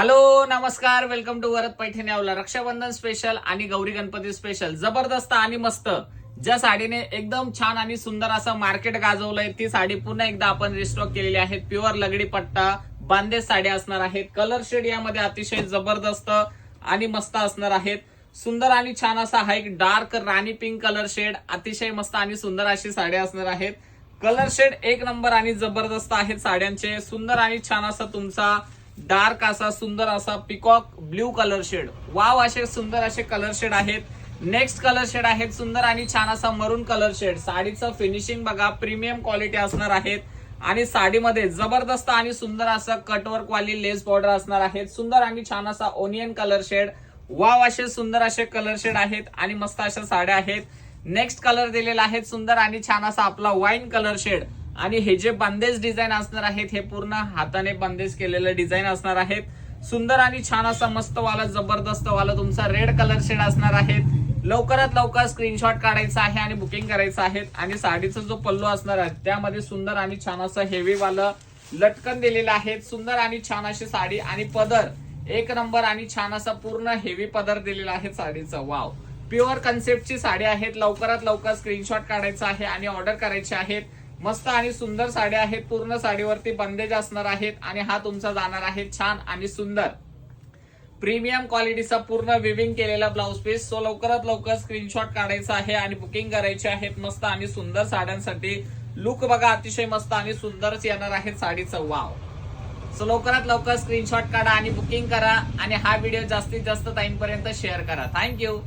Hello नमस्कार, welcome to Varad Paithani आवला. Rakshabandhan special आणि गौरी गणपती स्पेशल जबरदस्त आणि मस्त ज्या साडीने एकदम छान आणि सुंदर असं मार्केट गाजवलंय ती साडी पुन्हा एकदा आपण रिस्टॉक केलेली आहे. प्युअर लगडी पट्टा बांधेज साड्या असणार आहेत. कलर शेड यामध्ये अतिशय जबरदस्त आणि मस्त असणार आहेत. सुंदर आणि छान असा हा एक डार्क राणी पिंक कलर शेड, अतिशय मस्त आणि सुंदर अशी साड्या असणार आहेत. कलर शेड एक नंबर आणि जबरदस्त आहेत साड्यांचे. सुंदर आणि छान असा तुमचा डार्क असा सुंदर असा peacock blue colour shade, wow असे सुंदर असे कलर शेड आहेत. नेक्स्ट कलर शेड आहेत सुंदर आणि छान असा मरून कलर शेड. साडीचं फिनिशिंग बघा, प्रीमियम क्वालिटी असणार आहेत आणि साडीमध्ये जबरदस्त आणि सुंदर असं कटवर्क वाली लेस बॉर्डर असणार आहेत. सुंदर आणि छान असा ओनियन कलर शेड, वाव असे सुंदर असे कलर शेड आहेत आणि मस्त अशा साड्या आहेत. नेक्स्ट कलर दिलेला आहे सुंदर आणि छान असा आपला वाईन कलर शेड आणि हे जे बंदेज डिझाईन असणार आहेत हे पूर्ण हाताने बंदेज केलेलं डिझाईन असणार आहेत. सुंदर आणि छान असा मस्त वाला जबरदस्त वाला तुमचा रेड कलर शेड असणार आहेत. लवकरात लवकर स्क्रीनशॉट काढायचा आहे आणि बुकिंग करायचं आहे. आणि साडीचा जो पल्लू असणार आहे त्यामध्ये सुंदर आणि छान असं हेवी वाला लटकन दिलेलं आहे. सुंदर आणि छान अशी साडी आणि पदर एक नंबर आणि छान असा पूर्ण हेवी पदर दिलेला आहे साडीचा. वाव, प्युअर कन्सेप्टची साडी आहेत. लवकरात लवकर स्क्रीनशॉट काढायचा आहे आणि ऑर्डर करायचे आहेत. मस्त आणि सुंदर साड्या आहेत. पूर्ण साडीवरती बंदेज असणार आहेत आणि हा तुमचा जाणार आहे छान आणि सुंदर प्रीमियम क्वालिटीचा पूर्ण विविंग केलेला ब्लाउज पीस. सो लवकरात लवकर स्क्रीनशॉट काढायचा आहे आणि बुकिंग करायचे आहेत. मस्त आणि सुंदर साड्यांसाठी लुक बघा, अतिशय मस्त आणि सुंदरच येणार आहे साडीचं. वाव, सो लवकरात लवकर स्क्रीनशॉट काढा आणि बुकिंग करा आणि हा व्हिडिओ जास्तीत जास्त टाइम पर्यंत शेअर करा. थँक्यू.